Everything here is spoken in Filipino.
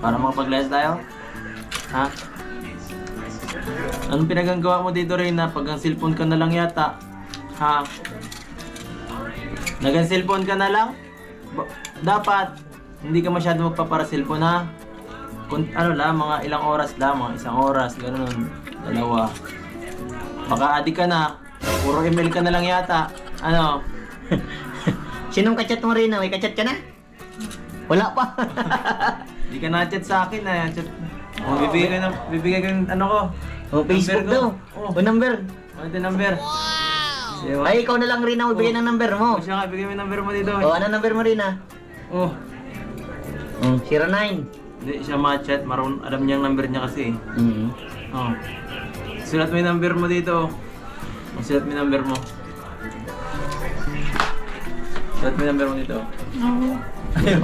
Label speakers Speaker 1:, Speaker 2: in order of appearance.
Speaker 1: Para makapag-less tayo? Ha? Anong pinagagawa mo dito rin na pag ang cellphone ka na lang yata? Ha? Nagang cellphone ka na lang? Dapat hindi ka masyado magpapara cellphone ha? Ano lang, mga ilang oras lang, mga isang oras, gano'n, dalawa. Baka adik ka na, puro email ka na lang yata. Ano?
Speaker 2: Sinong kachat mo rin? May kachat ka na? Wala pa.
Speaker 1: Hindi ka na-chat sa akin na chat. Oh, bibigay ko yung ano ko.
Speaker 2: Oh, Facebook
Speaker 1: Number ko.
Speaker 2: daw.
Speaker 1: Oh.
Speaker 2: O number.
Speaker 1: Ano yung number? Wow!
Speaker 2: Ay, ikaw na lang rin ang magbigay ng number mo.
Speaker 1: Oh, siya nga, bigay mo yung number mo dito.
Speaker 2: O, ano number mo rin ah?
Speaker 1: Oh,
Speaker 2: 09.
Speaker 1: hindi siya ma-chat. Alam niya ang number niya kasi. Oh. Sulat mo yung number mo dito. Oh, sulat mo yung number mo. Sulat mo yung number mo dito.
Speaker 2: Ayaw.